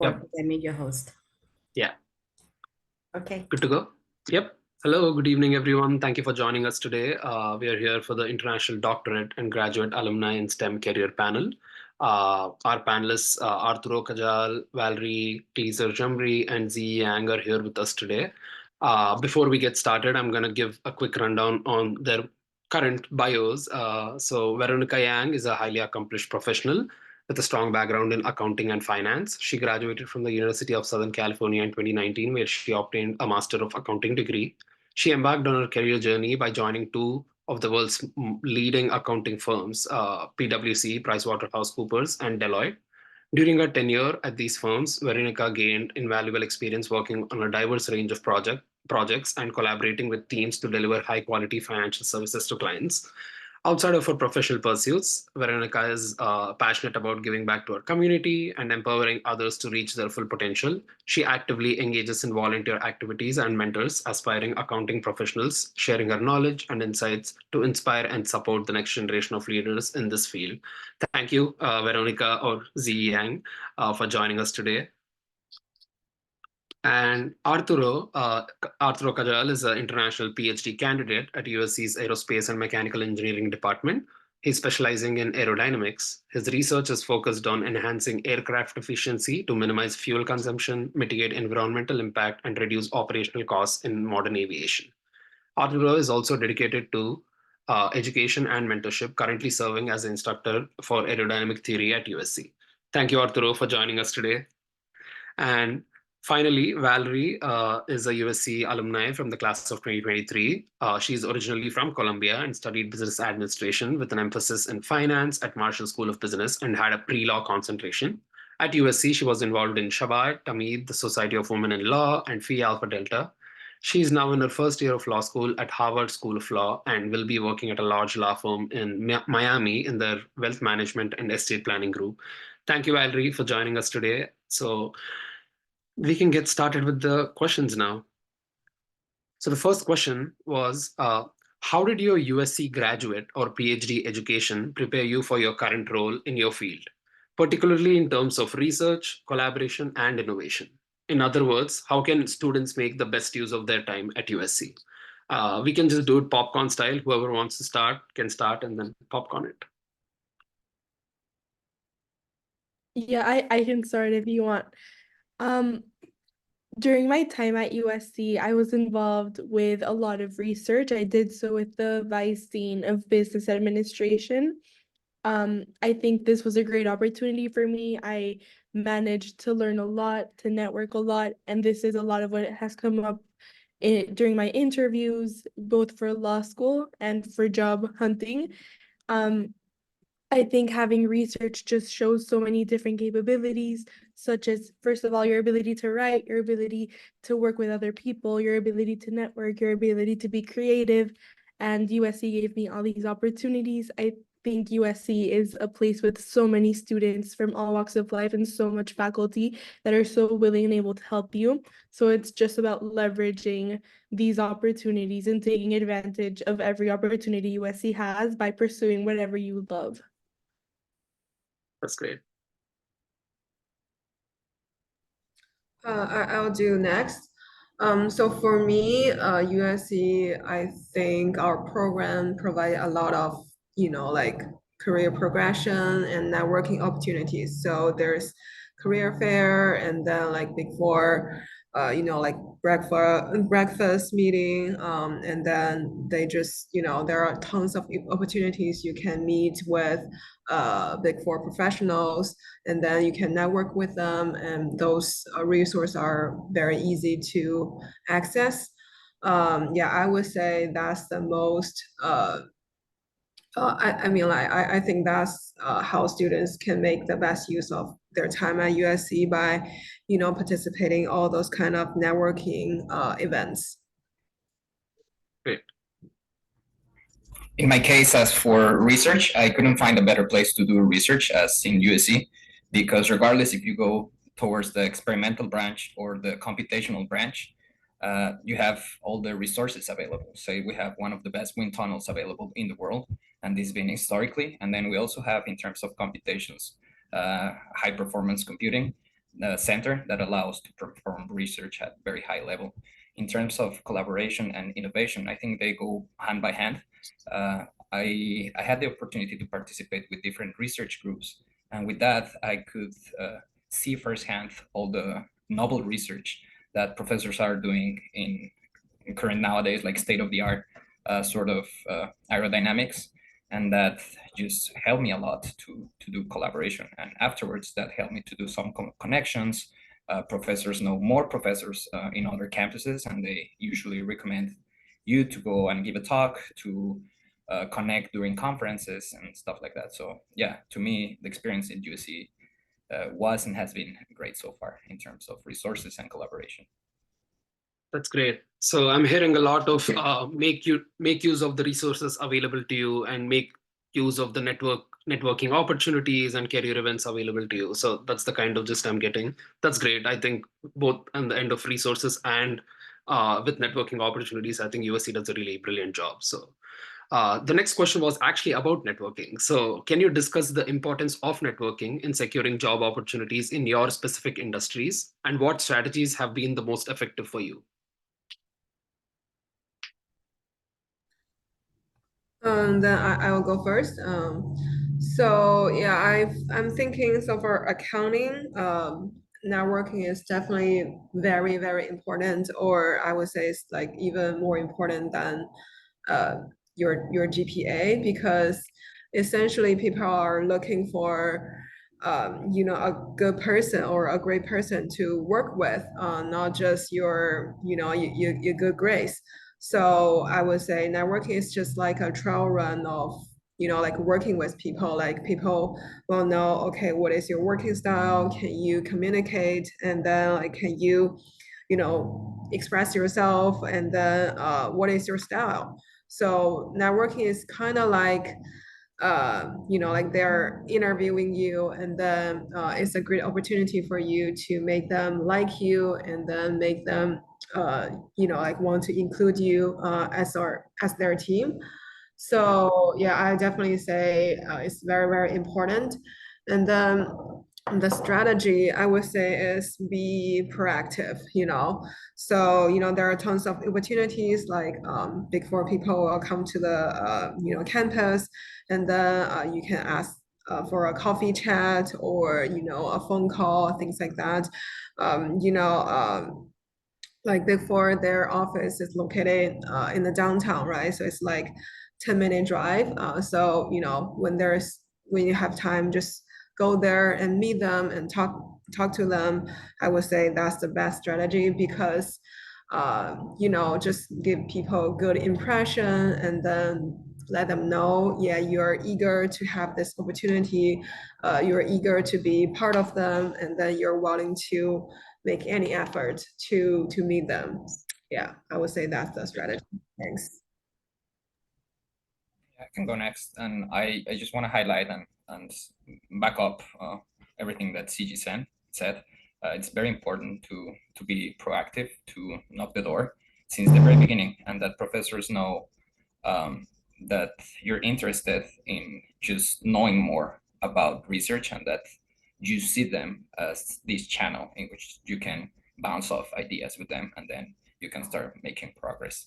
Yep. I made your host. Yeah. Okay. Good to go? Yep. Hello, good evening, everyone. Thank you for joining us today. We are here for the International Doctorate and Graduate Alumni in STEM Career Panel. Our panelists, Arturo Kajal, Valerie Kleiser-Jumri, and Zi Yang are here with us today. Before we get started, I'm going to give a quick rundown on their current bios. So Veronica Yang is a highly accomplished professional with a strong background in accounting and finance. She graduated from the University of Southern California in 2019, where she obtained a Master of Accounting degree. She embarked on her career journey by joining two of the world's leading accounting firms, PwC, PricewaterhouseCoopers, and Deloitte. During her tenure at these firms, Veronica gained invaluable experience working on a diverse range of projects and collaborating with teams to deliver high-quality financial services to clients. Outside of her professional pursuits, Veronica is passionate about giving back to her community and empowering others to reach their full potential. She actively engages in volunteer activities and mentors aspiring accounting professionals, sharing her knowledge and insights to inspire and support the next generation of leaders in this field. Thank you, Veronica or Zi Yang, for joining us today. And Arturo Kajal is an international PhD candidate at USC's Aerospace and Mechanical Engineering Department. He's specializing in aerodynamics. His research is focused on enhancing aircraft efficiency to minimize fuel consumption, mitigate environmental impact, and reduce operational costs in modern aviation. Arturo is also dedicated to education and mentorship, currently serving as an instructor for aerodynamic theory at USC. Thank you, Arturo, for joining us today. And finally, Valerie is a USC alumni from the class of 2023. She's originally from Colombia and studied business administration with an emphasis in finance at Marshall School of Business and had a pre-law concentration. At USC, she was involved in Shabbat, Tamid, the Society of Women in Law, and Phi Alpha Delta. She is now in her first year of law school at Harvard School of Law and will be working at a large law firm in Miami in their wealth management and estate planning group. Thank you, Valerie, for joining us today. So we can get started with the questions now. So the first question was, how did your USC graduate or PhD education prepare you for your current role in your field, particularly in terms of research, collaboration, and innovation? In other words, how can students make the best use of their time at USC? We can just do it popcorn style. Whoever wants to start can start and then popcorn it. Yeah, I can start if you want. During my time at USC, I was involved with a lot of research. I did so with the Vice Dean of Business Administration. I think this was a great opportunity for me. I managed to learn a lot, to network a lot, and this is a lot of what has come up during my interviews, both for law school and for job hunting. I think having research just shows so many different capabilities, such as, first of all, your ability to write, your ability to work with other people, your ability to network, your ability to be creative. And USC gave me all these opportunities. I think USC is a place with so many students from all walks of life and so much faculty that are so willing and able to help you. So it's just about leveraging these opportunities and taking advantage of every opportunity USC has by pursuing whatever you love. That's great. I'll do next. So for me, USC, I think our program provide a lot of, like career progression and networking opportunities. So there's career fair and then like Big Four, like breakfast meeting. And then they just, there are tons of opportunities you can meet with Big Four professionals, and then you can network with them, and those resources are very easy to access. Yeah, I would say that's the most I think that's how students can make the best use of their time at USC by, participating all those kind of networking events. Great. In my case, as for research, I couldn't find a better place to do research as in USC, because regardless if you go towards the experimental branch or the computational branch, you have all the resources available. So we have one of the best wind tunnels available in the world, and this has been historically. And then we also have, in terms of computations, high performance computing. center that allows to perform research at very high level. In terms of collaboration and innovation, I think they go hand by hand. I had the opportunity to participate with different research groups, and with that, I could see firsthand all the novel research that professors are doing in current nowadays, like state-of-the-art sort of aerodynamics, and that just helped me a lot to do collaboration. And afterwards, that helped me to do some connections. Professors know more professors in other campuses, and they usually recommend you to go and give a talk, to connect during conferences and stuff like that. So yeah, to me, the experience in USC was and has been great so far in terms of resources and collaboration. That's great. So I'm hearing a lot of make use of the resources available to you and make use of the networking opportunities and career events available to you. So that's the kind of gist I'm getting. That's great. I think both on the end of resources and with networking opportunities, I think USC does a really brilliant job. So the next question was actually about networking. So can you discuss the importance of networking in securing job opportunities in your specific industries, and what strategies have been the most effective for you? Then I will go first. So yeah, I'm thinking, so for accounting, networking is definitely very, very important, or I would say it's like even more important than your GPA, because essentially people are looking for a good person or a great person to work with, not just your good grades. So I would say networking is just like a trial run of, like working with people. Like people will know, okay, what is your working style? Can you communicate? And then like, can you, express yourself? And then what is your style? So networking is kind of like, like they're interviewing you, and then it's a great opportunity for you to make them like you, and then make them, like want to include you as their team. So yeah, I definitely say it's very, very important. And then the strategy I would say is be proactive, So, there are tons of opportunities, like Big Four people will come to the, campus, and then you can ask for a coffee chat, or, a phone call, things like that. Like Big Four, their office is located in the downtown, right? So it's like 10-minute drive. So, when you have time, just go there and meet them and talk to them. I would say that's the best strategy, because just give people a good impression, and then let them know, yeah, you're eager to have this opportunity, you're eager to be part of them, and then you're willing to make any effort to meet them. Yeah, I would say that's the strategy. Thanks. I can go next, and I just want to highlight and back up everything that CG said. It's very important to be proactive, to knock the door since the very beginning, and that professors know that you're interested in just knowing more about research, and that you see them as this channel in which you can bounce off ideas with them, and then you can start making progress.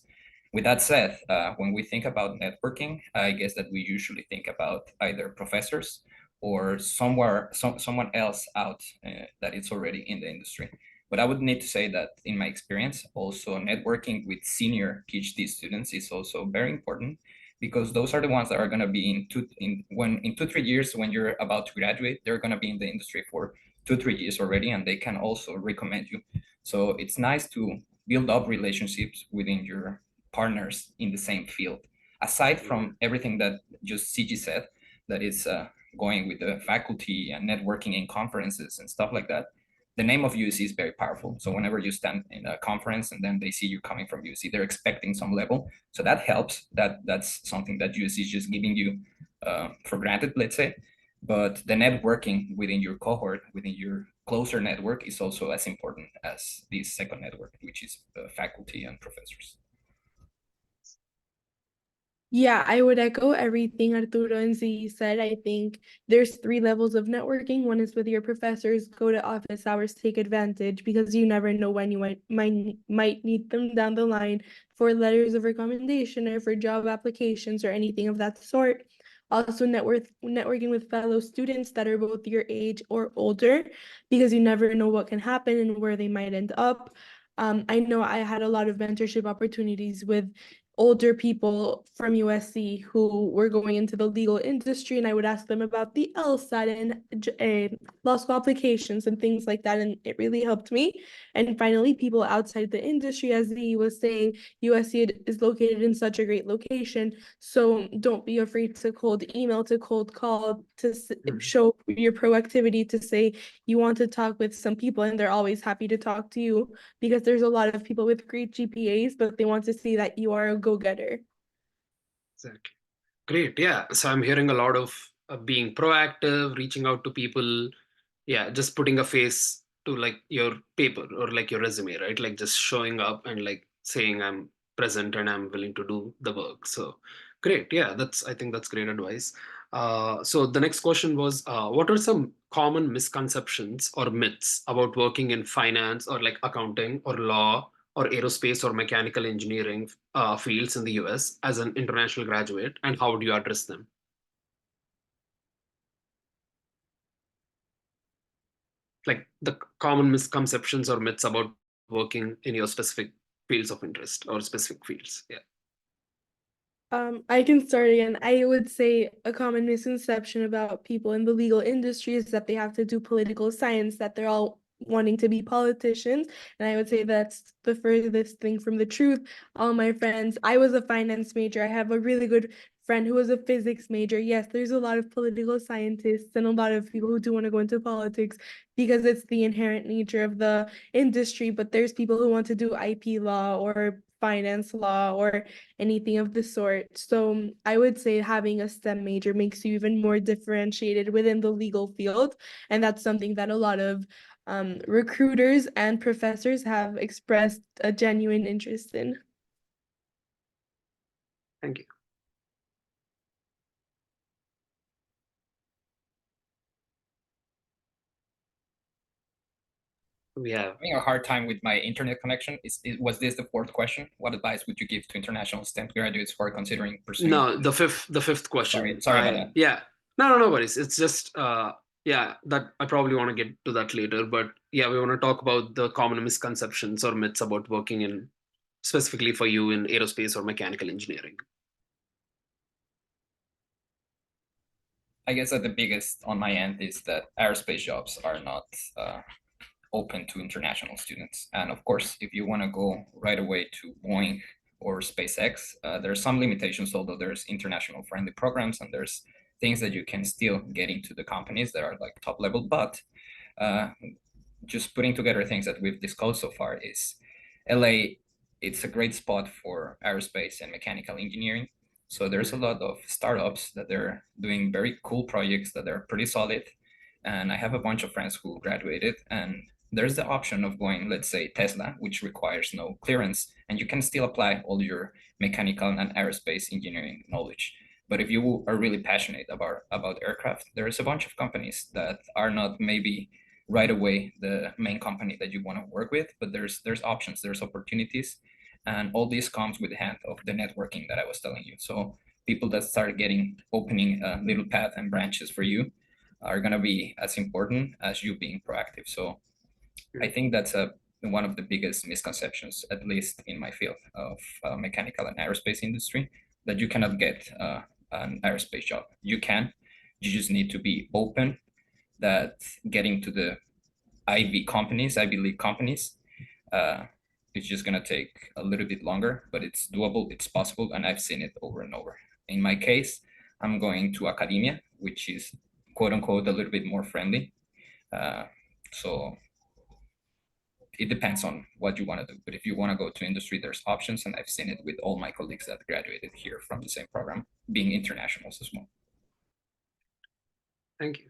With that said, when we think about networking, I guess that we usually think about either professors or someone else out that is already in the industry. But I would need to say that in my experience, also networking with senior PhD students is also very important, because those are the ones that are going to be in 2-3 years, when you're about to graduate, they're going to be in the industry for 2-3 years already, and they can also recommend you. So it's nice to build up relationships within your partners in the same field. Aside from everything that just CG said, that is going with the faculty and networking in conferences and stuff like that, the name of USC is very powerful. So whenever you stand in a conference and then they see you coming from USC, they're expecting some level. So that helps. That's something that USC is just giving you for granted, let's say. But the networking within your cohort, within your closer network, is also as important as this second network, which is faculty and professors. Yeah, I would echo everything Arturo and Z said. I think there's 3 levels of networking. One is with your professors, go to office hours, take advantage because you never know when you might need them down the line for letters of recommendation or for job applications or anything of that sort. Also networking with fellow students that are both your age or older because you never know what can happen and where they might end up. I know I had a lot of mentorship opportunities with older people from USC who were going into the legal industry, and I would ask them about the LSAT and law school applications and things like that, and it really helped me. And finally, people outside the industry, as he was saying, USC is located in such a great location, so don't be afraid to cold email, to cold call, to show your proactivity, to say you want to talk with some people, and they're always happy to talk to you because there's a lot of people with great GPAs, but they want to see that you are a go-getter. Exactly. Great. Yeah. So I'm hearing a lot of being proactive, reaching out to people. Yeah, just putting a face to like your paper or like your resume, right? Like just showing up and like saying I'm present and I'm willing to do the work. So great. Yeah, I think that's great advice. So the next question was, what are some common misconceptions or myths about working in finance or like accounting or law or aerospace or mechanical engineering fields in the US as an international graduate, and how would you address them? Like the common misconceptions or myths about working in your specific fields of interest or specific fields. Yeah. I can start again. I would say a common misconception about people in the legal industry is that they have to do political science, that they're all wanting to be politicians. And I would say that's the furthest thing from the truth. All my friends, I was a finance major. I have a really good friend who was a physics major. Yes, there's a lot of political scientists and a lot of people who do want to go into politics because it's the inherent nature of the industry, but there's people who want to do IP law or finance law or anything of the sort. So I would say having a STEM major makes you even more differentiated within the legal field. And that's something that a lot of recruiters and professors have expressed a genuine interest in. Thank you. We have Having a hard time with my internet connection. Was this the fourth question? What advice would you give to international STEM graduates who are considering pursuing? no the fifth question. Sorry about that. Yeah. No worries. It's just yeah, that I probably want to get to that later. But yeah, we want to talk about the common misconceptions or myths about working in specifically for you in aerospace or mechanical engineering. I guess that the biggest on my end is that aerospace jobs are not open to international students. And of course, if you want to go right away to Boeing or SpaceX, there are some limitations, although there's international friendly programs and there's things that you can still get into the companies that are like top level. But just putting together things that we've discussed so far is LA, it's a great spot for aerospace and mechanical engineering. So there's a lot of startups that they're doing very cool projects that are pretty solid. And I have a bunch of friends who graduated, and there's the option of going, let's say, Tesla, which requires no clearance, and you can still apply all your mechanical and aerospace engineering knowledge. But if you are really passionate about aircraft, there's a bunch of companies that are not maybe right away the main company that you want to work with, but there's options, there's opportunities, and all this comes with the hand of the networking that I was telling you. So people that start getting opening a little path and branches for you are going to be as important as you being proactive. So I think that's one of the biggest misconceptions, at least in my field of mechanical and aerospace industry, that you cannot get an aerospace job. You can, you just need to be open that getting to the Ivy League companies, it's just gonna take a little bit longer, but it's doable, it's possible, and I've seen it over and over. In my case, I'm going to academia, which is quote unquote a little bit more friendly. So it depends on what you want to do. But if you want to go to industry, there's options, and I've seen it with all my colleagues that graduated here from the same program, being internationals as well. Thank you.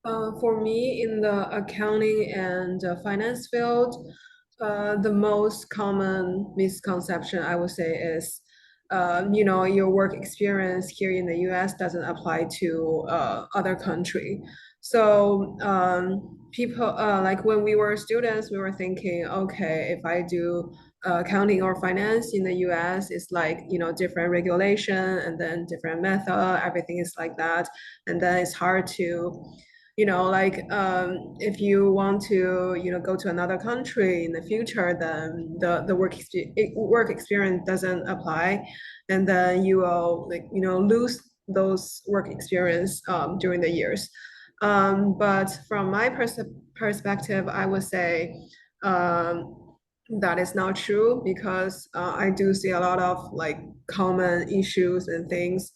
For me, in the accounting and finance field, the most common misconception I would say is you know, your work experience here in the US doesn't apply to other country. So people like when we were students, we were thinking, okay, if I do accounting or finance in the US, it's like, you know, different regulation and then different method, everything is like that. And then it's hard to, you know, like if you want to, you know, go to another country in the future, then the work experience doesn't apply, and then you will, like, you know, lose those work experience during the years. But from my perspective, I would say that is not true, because I do see a lot of like common issues and things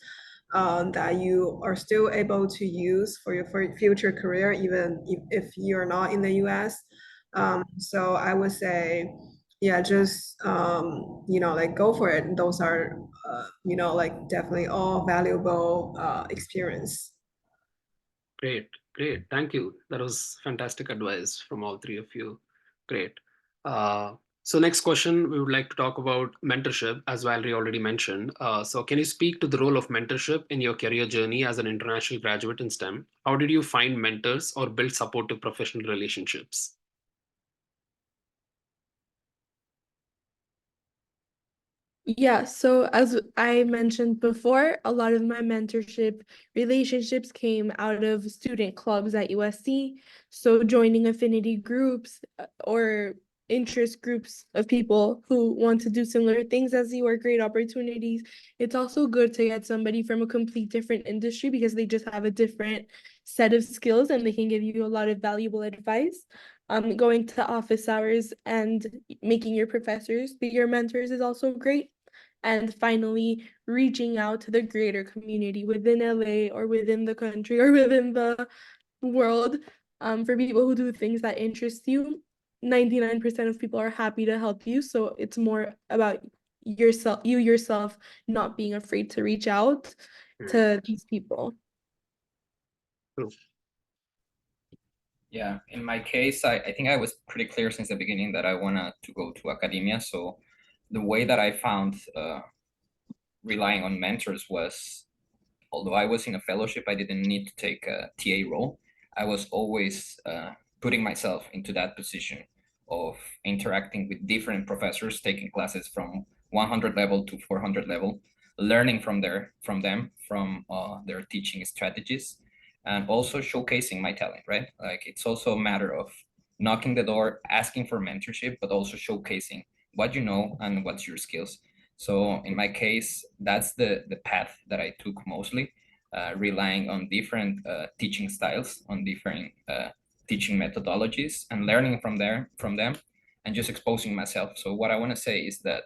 that you are still able to use for your future career, even if you're not in the US. So I would say, yeah, just you know, like go for it. Those are you know, like definitely all valuable experience. Great, great. Thank you. That was fantastic advice from all three of you. Great. So next question, we would like to talk about mentorship, as Valerie already mentioned. So can you speak to the role of mentorship in your career journey as an international graduate in STEM? How did you find mentors or build supportive professional relationships? Yeah, so as I mentioned before, a lot of my mentorship relationships came out of student clubs at USC. So joining affinity groups or interest groups of people who want to do similar things as you are great opportunities. It's also good to get somebody from a complete different industry because they just have a different set of skills and they can give you a lot of valuable advice. Going to office hours and making your professors be your mentors is also great. And finally, reaching out to the greater community within LA or within the country or within the world, for people who do things that interest you. 99% of people are happy to help you. So it's more about you yourself not being afraid to reach out to these people. True. Yeah, in my case, I think I was pretty clear since the beginning that I wanted to go to academia. So the way that I found relying on mentors was, although I was in a fellowship, I didn't need to take a TA role. I was always putting myself into that position of interacting with different professors, taking classes from 100 level to 400 level, learning from them, from their teaching strategies, and also showcasing my talent, right? Like it's also a matter of knocking the door, asking for mentorship, but also showcasing what you know and what's your skills. So in my case, that's the path that I took mostly, relying on different teaching styles, on different teaching methodologies, and learning from them, and just exposing myself. So what I want to say is that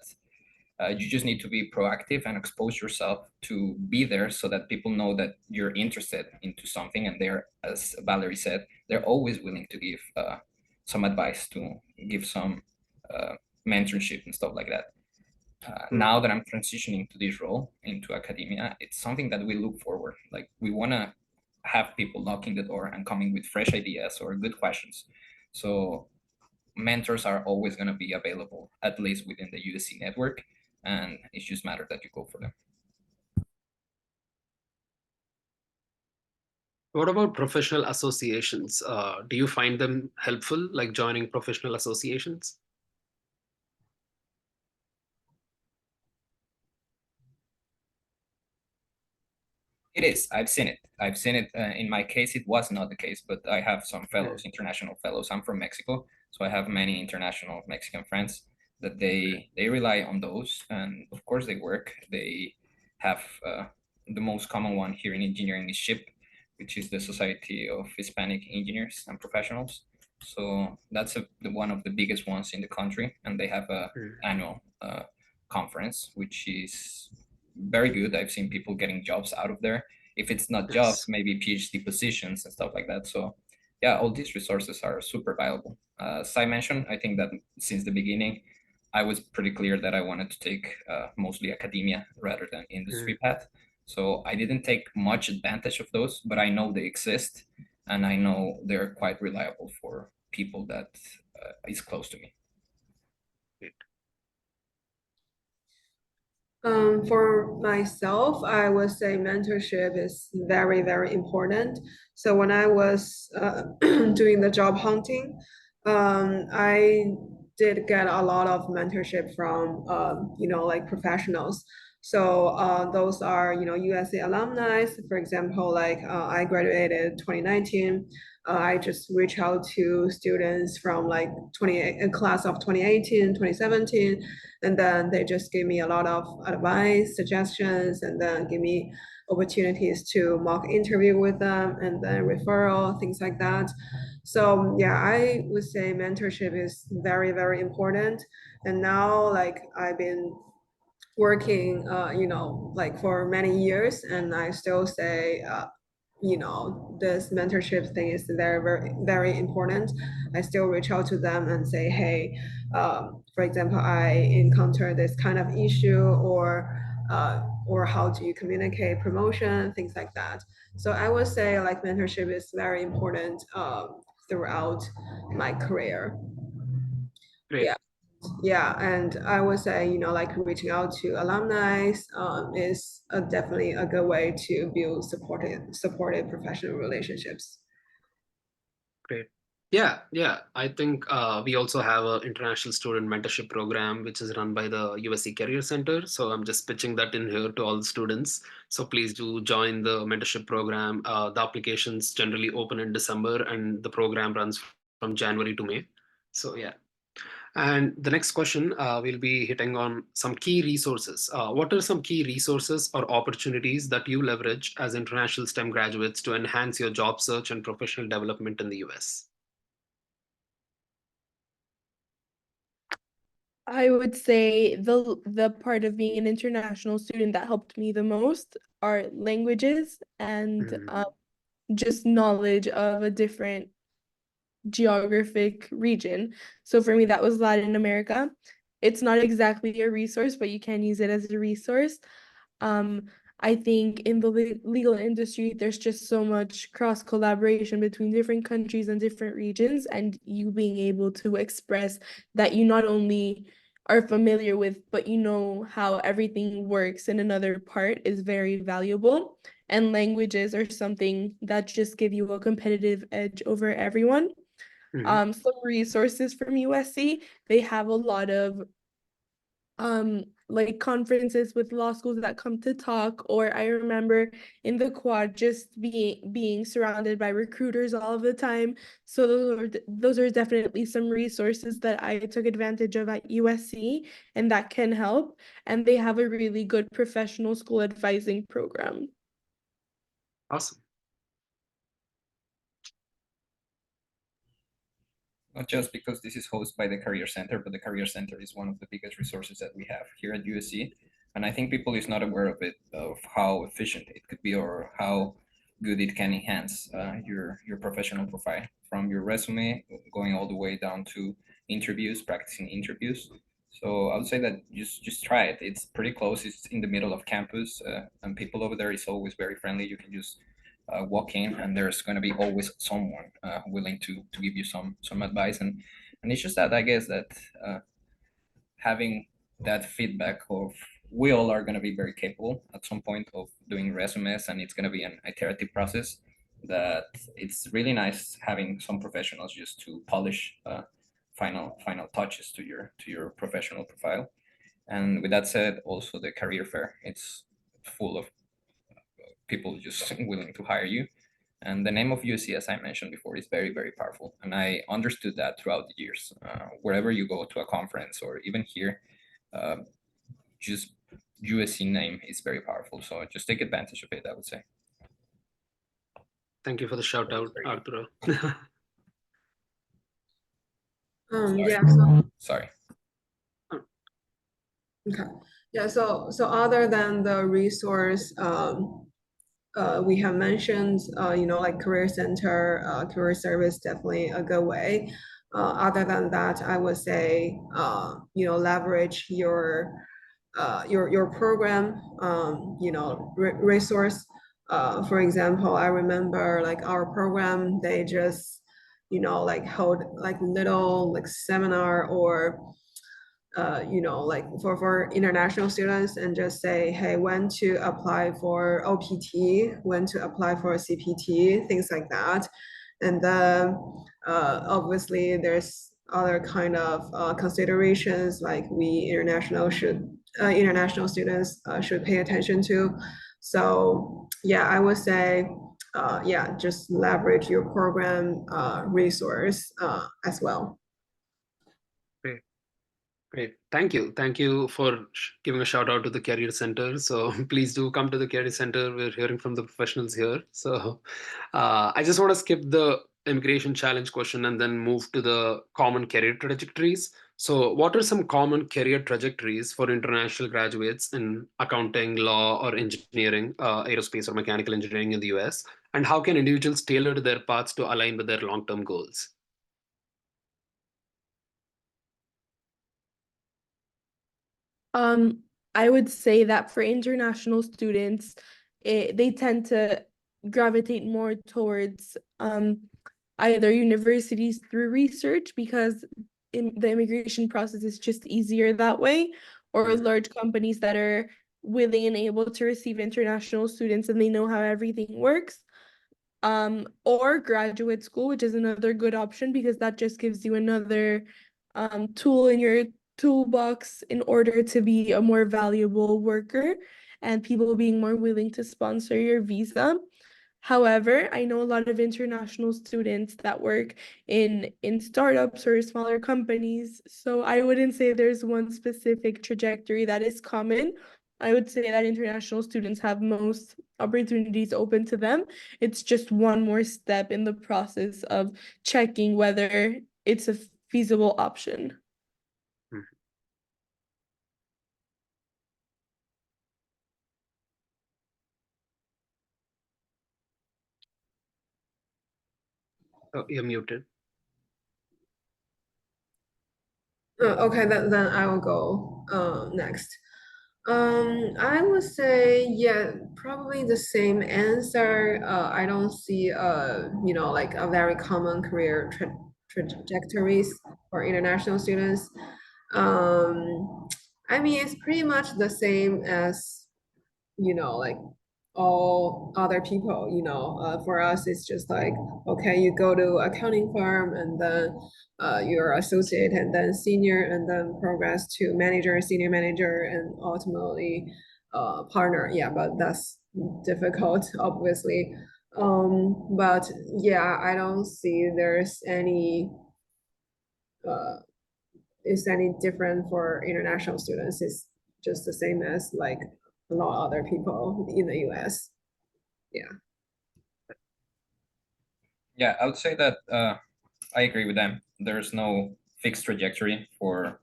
you just need to be proactive and expose yourself to be there so that people know that you're interested into something, and they're, as Valerie said, they're always willing to give some advice, to give some mentorship and stuff like that. Now that I'm transitioning to this role into academia, it's something that we look forward. Like we want to have people knocking the door and coming with fresh ideas or good questions. So mentors are always going to be available, at least within the USC network, and it's just matter that you go for them. What about professional associations? Do you find them helpful, like joining professional associations? It is. I've seen it. I've seen it. In my case, it was not the case, but I have some fellows, international fellows. I'm from Mexico, so I have many international Mexican friends that they rely on those, and of course they work. They have the most common one here in engineering is SHIP, which is the Society of Hispanic Engineers and Professionals. So that's one of the biggest ones in the country, and they have a annual conference, which is very good. I've seen people getting jobs out of there. If it's not jobs, maybe PhD positions and stuff like that. So yeah, all these resources are super valuable. As I mentioned, I think that since the beginning, I was pretty clear that I wanted to take mostly academia rather than industry path. So I didn't take much advantage of those, but I know they exist, and I know they're quite reliable for people that is close to me. For myself, I would say mentorship is very, very important. So when I was doing the job hunting, I did get a lot of mentorship from, like professionals. So those are, USC alumni. For example, like I graduated 2019. I just reach out to students from like a class of 2018, 2017, and then they just give me a lot of advice, suggestions, and then give me opportunities to mock interview with them, and then referral, things like that. So yeah, I would say mentorship is very, very important. And now, like I've been working, like for many years, and I still say, this mentorship thing is very, very, very important. I still reach out to them and say, hey, for example, I encounter this kind of issue, or how do you communicate promotion, things like that. So I would say like mentorship is very important throughout my career. Great. Yeah, and I would say, like reaching out to alumni is definitely a good way to build supportive professional relationships. Great. Yeah. I think we also have an international student mentorship program, which is run by the USC Career Center. So I'm just pitching that in here to all the students. So please do join the mentorship program. The applications generally open in December, and the program runs from January to May. So yeah. And the next question, we'll be hitting on some key resources. What are some key resources or opportunities that you leveraged as international STEM graduates to enhance your job search and professional development in the US? I would say the part of being an international student that helped me the most are languages and Mhm. just knowledge of a different geographic region. So for me, that was Latin America. It's not exactly a resource, but you can use it as a resource. Um, I think in the legal industry, there's just so much cross collaboration between different countries and different regions, and you being able to express that you not only are familiar with, but you know how everything works in another part is very valuable. And languages are something that just give you a competitive edge over everyone. Mhm. Some resources from USC, they have a lot of like conferences with law schools that come to talk, or I remember in the quad just being surrounded by recruiters all of the time. So those are definitely some resources that I took advantage of at USC, and that can help. And they have a really good professional school advising program. Awesome. Not just because this is hosted by the Career Center, but the Career Center is one of the biggest resources that we have here at USC. And I think people is not aware of it, of how efficient it could be or how good it can enhance your professional profile from your resume going all the way down to interviews, practicing interviews. So I would say that just try it. It's pretty close. It's in the middle of campus, and people over there is always very friendly. You can just walk in, and there's going to be always someone willing to give you some advice, and it's just that I guess that having that feedback of we all are going to be very capable at some point of doing resumes, and it's going to be an iterative process, that it's really nice having some professionals just to polish final touches to your professional profile. And with that said, also the career fair, it's full of people just willing to hire you. And the name of USC, as I mentioned before, is very, very powerful. And I understood that throughout the years. Wherever you go to a conference or even here, uh, just USC name is very powerful. So just take advantage of it, I would say. Thank you for the shout out, Arturo. Yeah. So, Sorry. okay. Yeah. So other than the resource, we have mentioned, like career center, career service, definitely a good way. Other than that, I would say, leverage your program, resource. For example, I remember like our program, they just, like hold like little like seminar or like for international students and just say, hey, when to apply for OPT, when to apply for CPT, things like that. And then obviously there's other kind of considerations like we international students should pay attention to. So yeah, I would say yeah, just leverage your program resource as well. Great. Great. Thank you. Thank you for giving a shout out to the Career Center. So please do come to the Career Center. We're hearing from the professionals here. So I just want to skip the immigration challenge question and then move to the common career trajectories. So, what are some common career trajectories for international graduates in accounting, law, or engineering, aerospace, or mechanical engineering in the US? And how can individuals tailor their paths to align with their long term goals? I would say that for international students, they tend to gravitate more towards either universities through research because the immigration process is just easier that way, or large companies that are willing and able to receive international students and they know how everything works. Or graduate school, which is another good option because that just gives you another tool in your toolbox in order to be a more valuable worker and people being more willing to sponsor your visa. However, I know a lot of international students that work in startups or smaller companies, so I wouldn't say there's one specific trajectory that is common. I would say that international students have most opportunities open to them. It's just one more step in the process of checking whether it's a feasible option. Oh, you're muted. Okay, then I will go next. I would say, yeah, probably the same answer. I don't see like a very common career trajectories for international students. I mean, it's pretty much the same as like all other people, for us, it's just like, okay, you go to accounting firm and then you're associate and then senior and then progress to manager, senior manager, and ultimately partner. Yeah, but that's difficult, obviously. But yeah, I don't see there's any is any different for international students. It's just the same as like a lot of other people in the US. Yeah. Yeah, I would say that I agree with them. There's no fixed trajectory for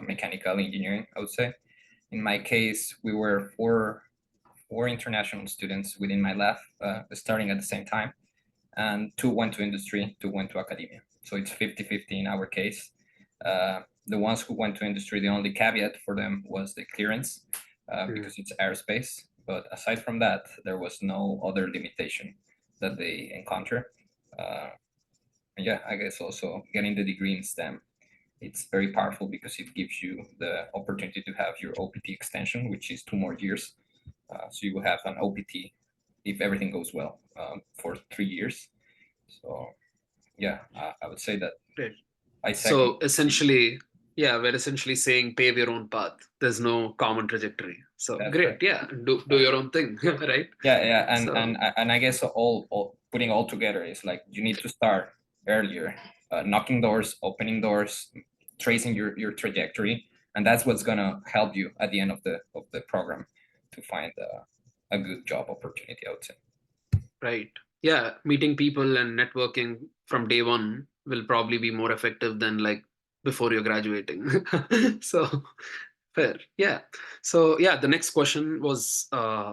mechanical engineering, I would say. In my case, we were four international students within my lab starting at the same time, and two went to industry, two went to academia. So it's 50-50 in our case. The ones who went to industry, the only caveat for them was the clearance because it's aerospace. But aside from that, there was no other limitation that they encounter. Yeah, I guess also getting the degree in STEM, it's very powerful because it gives you the opportunity to have your OPT extension, which is 2 more years. So you will have an OPT if everything goes well for 3 years. So yeah, I would say that Great. I So essentially, yeah, we're essentially saying pave your own path. There's no common trajectory. So That's great, right. yeah, do your own thing, right? Yeah, and So- and I guess all putting all together is like you need to start earlier, knocking doors, opening doors, tracing your trajectory, and that's what's gonna help you at the end of the program to find a good job opportunity, I would say. Right. Yeah, meeting people and networking from day one will probably be more effective than like before you're graduating. So fair. Yeah. So yeah, the next question was,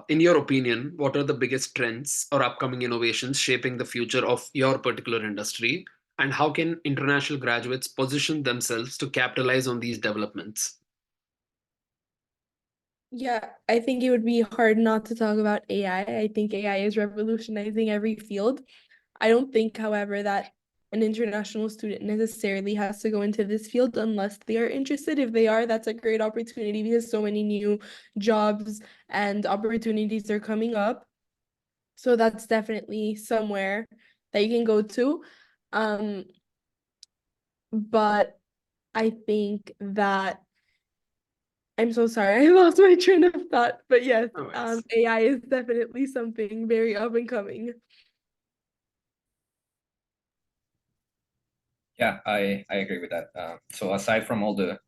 in your opinion, what are the biggest trends or upcoming innovations shaping the future of your particular industry? And how can international graduates position themselves to capitalize on these developments? Yeah, I think it would be hard not to talk about AI. I think AI is revolutionizing every field. I don't think, however, that an international student necessarily has to go into this field unless they are interested. If they are, that's a great opportunity because so many new jobs and opportunities are coming up. So that's definitely somewhere that you can go to. But I think that I'm so sorry, I lost my train of thought. But yes, No worries. AI is definitely something very up and coming. Yeah, I agree with that. So aside from all the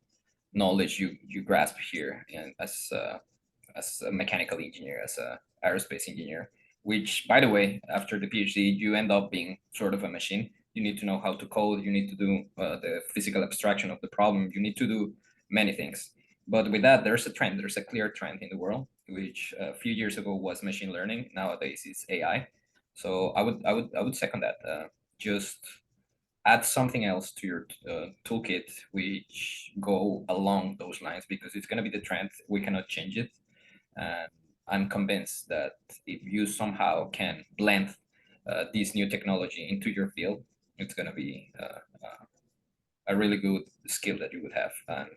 knowledge you grasp here, and as a mechanical engineer, as a aerospace engineer, which by the way, after the PhD, you end up being sort of a machine. You need to know how to code. You need to do the physical abstraction of the problem. You need to do many things. But with that, there's a trend. There's a clear trend in the world, which a few years ago was machine learning. Nowadays, it's AI. So I would second that. Just add something else to your toolkit which go along those lines, because it's going to be the trend. We cannot change it, and I'm convinced that if you somehow can blend this new technology into your field, it's going to be a really good skill that you would have. And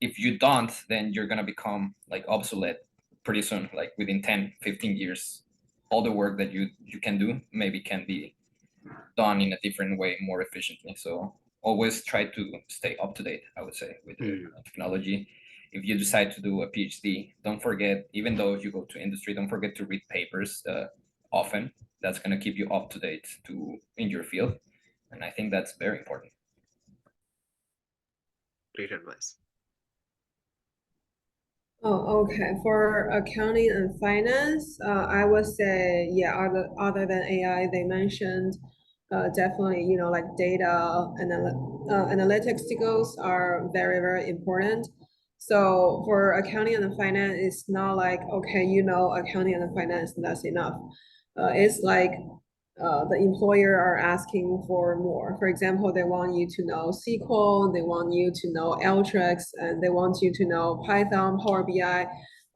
if you don't, then you're going to become like obsolete pretty soon, like within 10-15 years. All the work that you can do maybe can be done in a different way, more efficiently. So always try to stay up to date, I would say, with the technology. If you decide to do a PhD, don't forget, even though you go to industry, don't forget to read papers often. That's going to keep you up to date in your field. And I think that's very important. Great advice. Oh, okay. For accounting and finance, I would say, yeah, other than AI, they mentioned definitely, like data analytics skills are very, very important. So for accounting and finance, it's not like, okay, accounting and finance, that's enough. It's like the employer are asking for more. For example, they want you to know SQL, they want you to know Alteryx, and they want you to know Python, Power BI,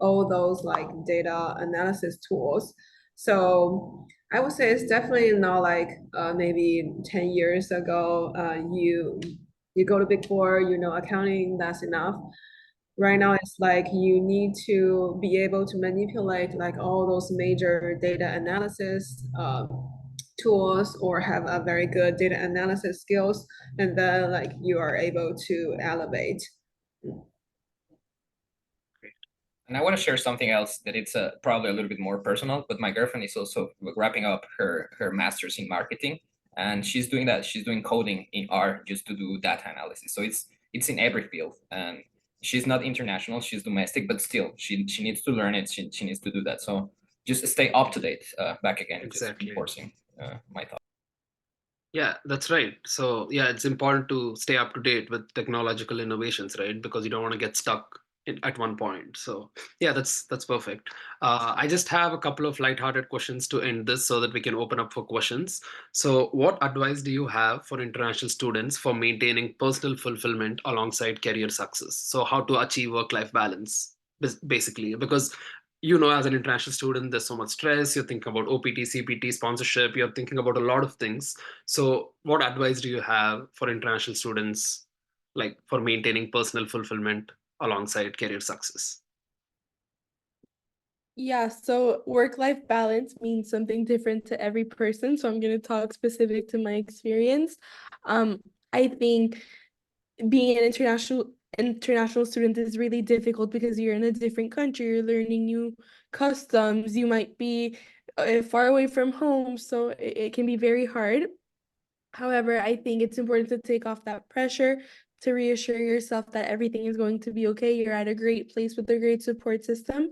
all those like data analysis tools. So I would say it's definitely not like maybe 10 years ago, you go to Big Four, accounting, that's enough. Right now, it's like you need to be able to manipulate like all those major data analysis tools, or have a very good data analysis skills, and then like you are able to elevate. And I want to share something else that it's probably a little bit more personal, but my girlfriend is also wrapping up her master's in marketing, and she's doing that. She's doing coding in R just to do data analysis. So it's in every field, and she's not international, she's domestic, but still she needs to learn it. She needs to do that. So just stay up to date. Back again, Exactly. just reinforcing my thought. Yeah, that's right. So yeah, it's important to stay up to date with technological innovations, right? Because you don't want to get stuck at one point. So yeah, that's perfect. I just have a couple of lighthearted questions to end this so that we can open up for questions. So what advice do you have for international students for maintaining personal fulfillment alongside career success? So how to achieve work-life balance, basically, because as an international student, there's so much stress. You're thinking about OPT, CPT, sponsorship. You're thinking about a lot of things. So what advice do you have for international students, like for maintaining personal fulfillment alongside career success? Yeah, so work-life balance means something different to every person. So I'm going to talk specific to my experience. I think being an international student is really difficult because you're in a different country, you're learning new customs, you might be far away from home, so it can be very hard. However, I think it's important to take off that pressure, to reassure yourself that everything is going to be okay. You're at a great place with a great support system.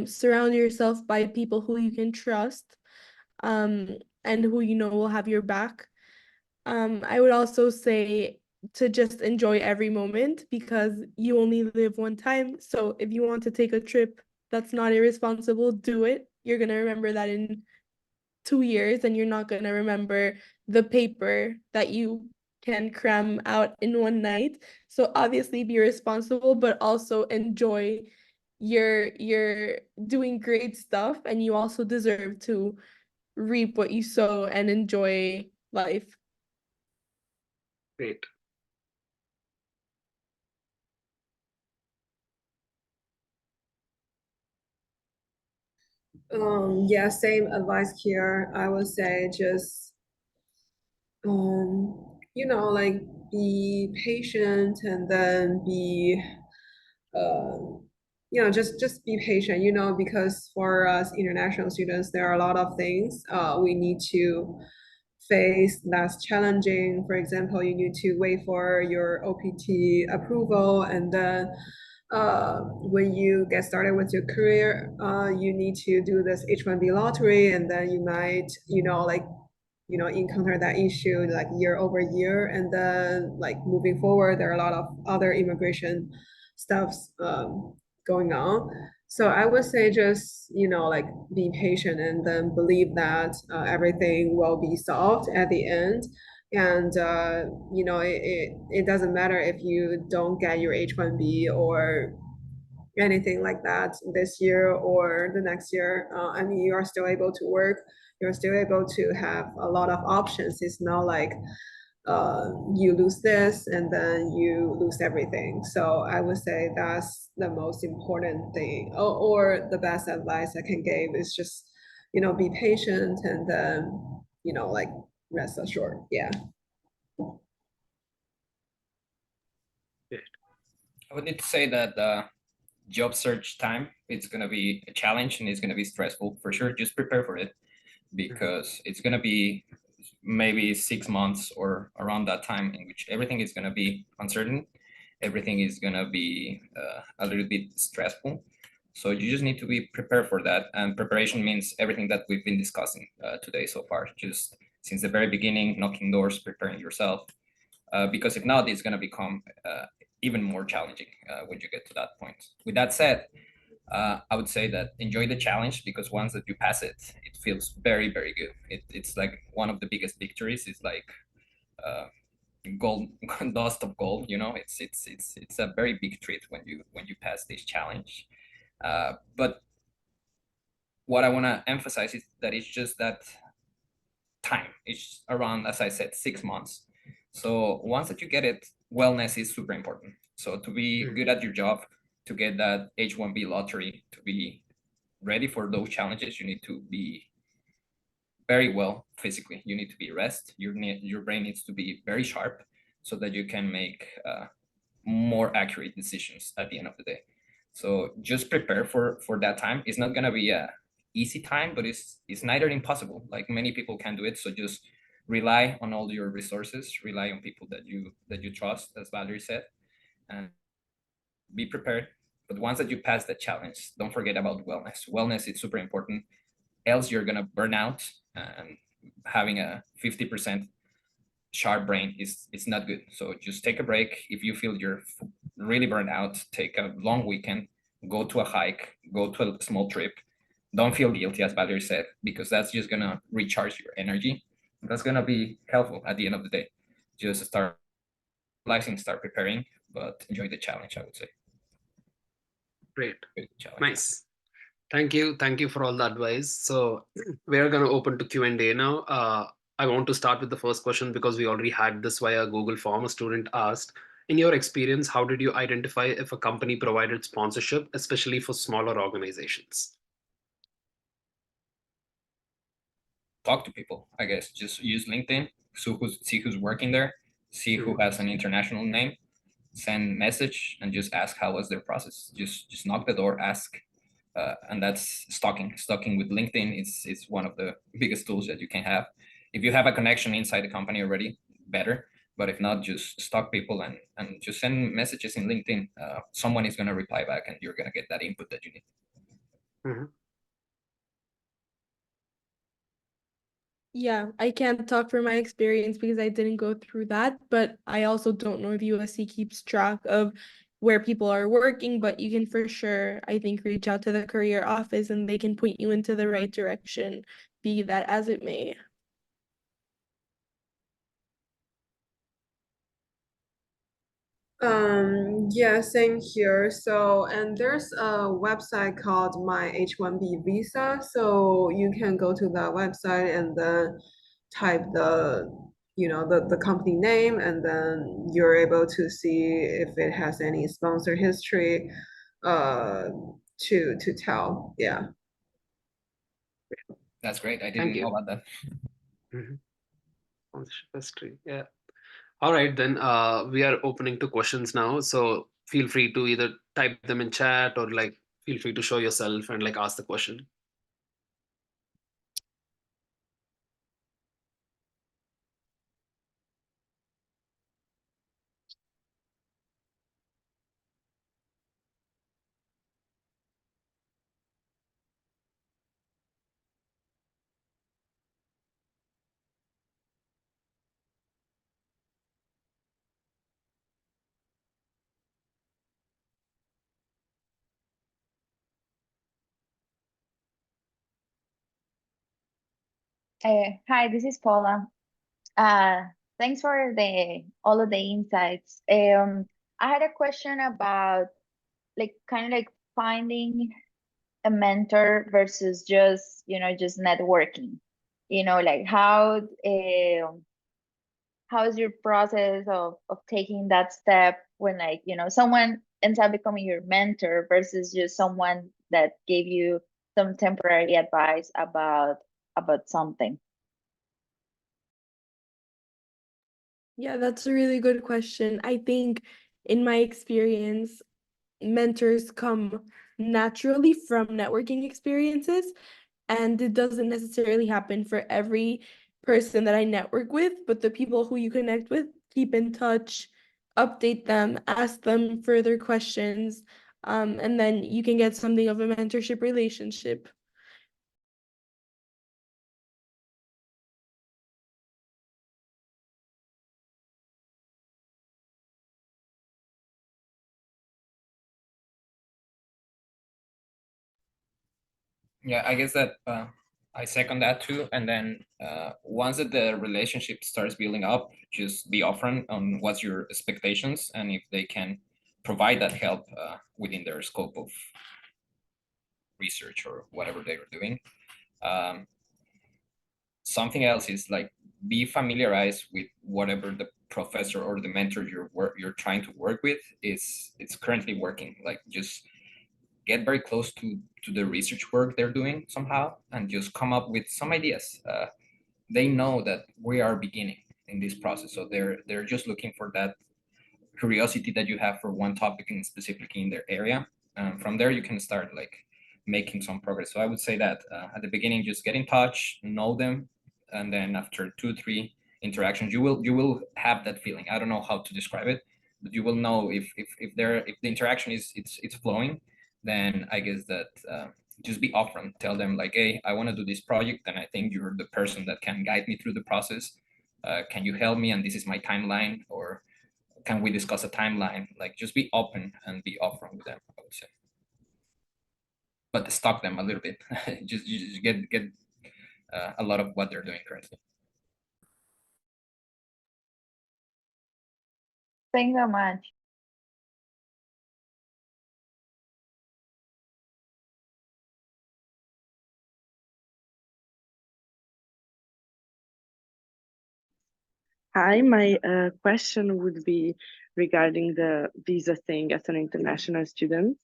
Surround yourself by people who you can trust, and who will have your back. I would also say to just enjoy every moment because you only live one time. So if you want to take a trip that's not irresponsible, do it. You're gonna remember that in 2 years, and you're not gonna remember the paper that you can cram out in one night. So obviously be responsible, but also enjoy you're doing great stuff, and you also deserve to reap what you sow and enjoy life. Great. Yeah, same advice here. I would say just like be patient and then be just be patient, because for us international students, there are a lot of things we need to face that's challenging. For example, you need to wait for your OPT approval, and then when you get started with your career, you need to do this H-1B lottery, and then you might, encounter that issue like year over year. And then like moving forward, there are a lot of other immigration stuffs going on. So I would say just, like be patient and then believe that everything will be solved at the end. And, it doesn't matter if you don't get your H-1B or anything like that this year or the next year. I mean, you are still able to work. You're still able to have a lot of options. It's not like you lose this and then you lose everything. So I would say that's the most important thing, or the best advice I can give is just, be patient and then, like rest assured. Yeah. I would need to say that job search time, it's going to be a challenge and it's going to be stressful for sure. Just prepare for it, because it's going to be maybe 6 months or around that time in which everything is going to be uncertain. Everything is going to be a little bit stressful. So you just need to be prepared for that. And preparation means everything that we've been discussing today so far, just since the very beginning, knocking doors, preparing yourself. Because if not, it's going to become even more challenging when you get to that point. With that said, I would say that enjoy the challenge, because once that you pass it, it feels very, very good. It's like one of the biggest victories. It's like gold, dust of gold. It's a very big treat when you pass this challenge. But what I want to emphasize is that it's just that time. It's around, as I said, 6 months. So once that you get it, wellness is super important. So to be good at your job, to get that H-1B lottery, to be ready for those challenges, you need to be very well physically. You need to be rest. Your brain needs to be very sharp so that you can make more accurate decisions at the end of the day. So just prepare for that time. It's not gonna be a easy time, but it's neither impossible. Like many people can do it. So just rely on all your resources, rely on people that you trust, as Valerie said, and be prepared. But once that you pass that challenge, don't forget about wellness. Wellness is super important. Else you're gonna burn out, and having a 50% sharp brain is not good. So just take a break. If you feel you're really burned out, take a long weekend, go to a hike, go to a small trip. Don't feel guilty, as Valerie said, because that's just gonna recharge your energy. That's gonna be helpful at the end of the day. Just start realizing, start preparing, but enjoy the challenge, I would say. Great. Challenge. Nice. Thank you for all the advice. So we're going to open to Q&A now. I want to start with the first question because we already had this via Google form. A student asked, in your experience, how did you identify if a company provided sponsorship, especially for smaller organizations? Talk to people, I guess. Just use LinkedIn, see who's working there, see who has an international name, send message, and just ask how was their process. Just knock the door, ask. And that's stalking. Stalking with LinkedIn is one of the biggest tools that you can have. If you have a connection inside the company already, better. But if not, just stalk people and just send messages in LinkedIn. Someone is going to reply back, and you're going to get that input that you need. Mm-hmm. Yeah, I can't talk from my experience because I didn't go through that, but I also don't know if USC keeps track of where people are working, but you can for sure, I think, reach out to the career office and they can point you into the right direction, be that as it may. Yeah, same here. So, and there's a website called My H-1B Visa. So you can go to that website and then type the company name, and then you're able to see if it has any sponsor history to tell. Yeah. That's great. I Thank didn't you. know about that. Sponsorship history. Yeah. All right, then we are opening to questions now. So feel free to either type them in chat or like feel free to show yourself and like ask the question. Hi, this is Paula. Thanks for all of the insights. I had a question about like kind of like finding a mentor versus just networking. Like how's your process of taking that step when someone ends up becoming your mentor versus just someone that gave you some temporary advice about something. Yeah, that's a really good question. I think in my experience, mentors come naturally from networking experiences, and it doesn't necessarily happen for every person that I network with, but the people who you connect with, keep in touch, update them, ask them further questions, and then you can get something of a mentorship relationship. Yeah, I guess that I second that too. And then once that the relationship starts building up, just be upfront on what's your expectations and if they can provide that help within their scope of research or whatever they are doing. Something else is like be familiarized with whatever the professor or the mentor you're trying to work with it's currently working. Like just get very close to the research work they're doing somehow and just come up with some ideas. They know that we are beginning in this process, so they're just looking for that curiosity that you have for one topic and specifically in their area. From there, you can start like making some progress. So I would say that at the beginning, just get in touch, know them, and then after 2, 3 interactions, you will have that feeling. I don't know how to describe it, but you will know if the interaction it's flowing. Then I guess that just be upfront. Tell them like, hey, I want to do this project, and I think you're the person that can guide me through the process. Can you help me? And this is my timeline, or can we discuss a timeline? Like just be open and be upfront with them, I would say. But stop them a little bit. just get a lot of what they're doing currently. Thanks so much. Hi, my question would be regarding the visa thing as an international student.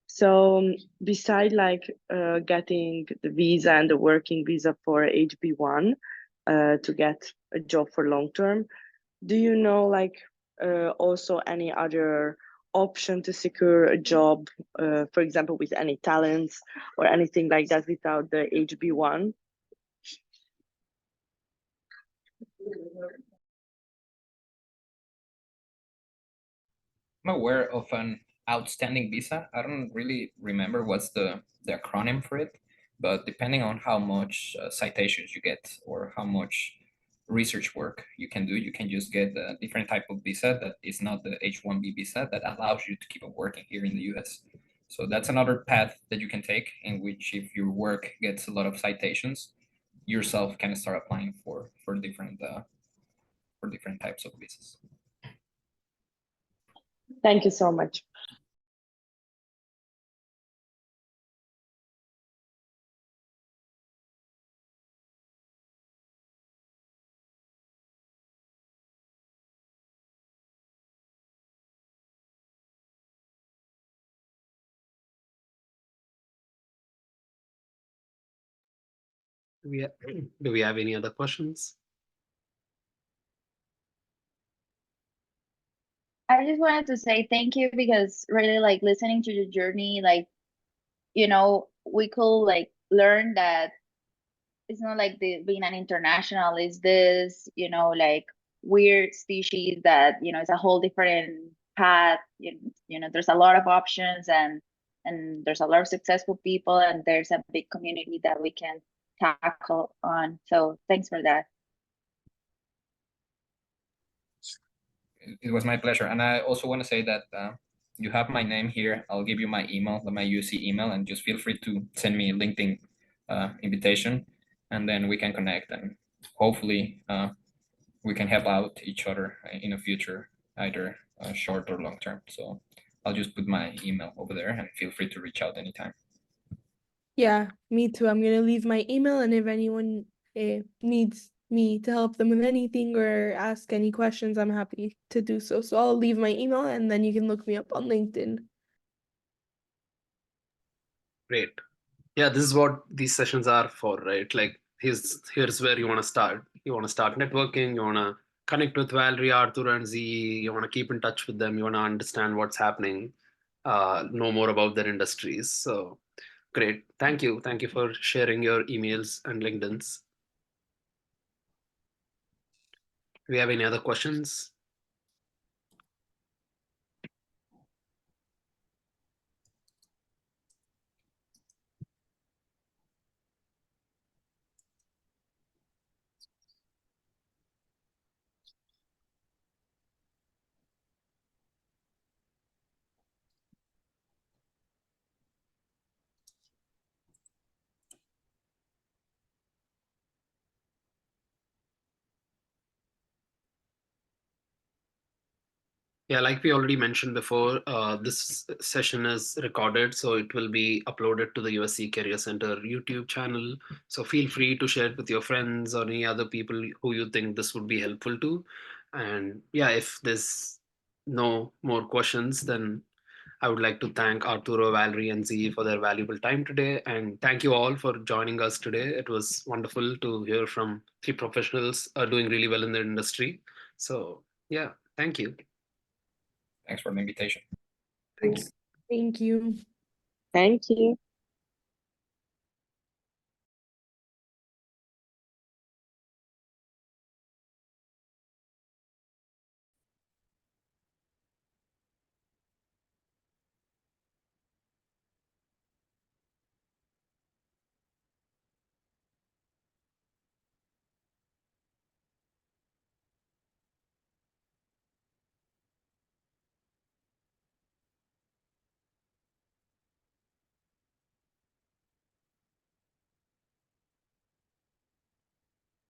So, beside like getting the visa and the working visa for HB1 to get a job for long term, do you know like also any other option to secure a job, for example, with any talents or anything like that without the HB1? I'm aware of an outstanding visa. I don't really remember what's the acronym for it, but depending on how much citations you get or how much research work you can do, you can just get a different type of visa that is not the H-1B visa that allows you to keep on working here in the US. So that's another path that you can take, in which if your work gets a lot of citations, yourself can start applying for different types of visas. Thank you so much. Do we have any other questions? I just wanted to say thank you because really like listening to your journey, like, you know, we could like learn that it's not like being an international is this, you know, like weird species that, you know, it's a whole different path. You know, there's a lot of options and there's a lot of successful people and there's a big community that we can tackle on. So thanks for that. It was my pleasure. And I also want to say that you have my name here. I'll give you my email, my UC email, and just feel free to send me a LinkedIn invitation, and then we can connect and hopefully we can help out each other in the future, either short or long term. So I'll just put my email over there and feel free to reach out anytime. Yeah, me too. I'm gonna leave my email, and if anyone needs me to help them with anything or ask any questions, I'm happy to do so. So I'll leave my email, and then you can look me up on LinkedIn. Great. Yeah, this is what these sessions are for, right? Like here's where you want to start. You want to start networking, you want to connect with Valerie, Arthur, and Z, you want to keep in touch with them, you want to understand what's happening, know more about their industries. So great. Thank you. Thank you for sharing your emails and LinkedIn's. Do we have any other questions? Yeah, like we already mentioned before, this session is recorded, so it will be uploaded to the USC Career Center YouTube channel. So feel free to share it with your friends or any other people who you think this would be helpful to. And yeah, if there's no more questions, then I would like to thank Arturo, Valerie, and Z for their valuable time today. And thank you all for joining us today. It was wonderful to hear from three professionals doing really well in their industry. So yeah, thank you. Thanks for the invitation. Thanks. Thank you. Thank you.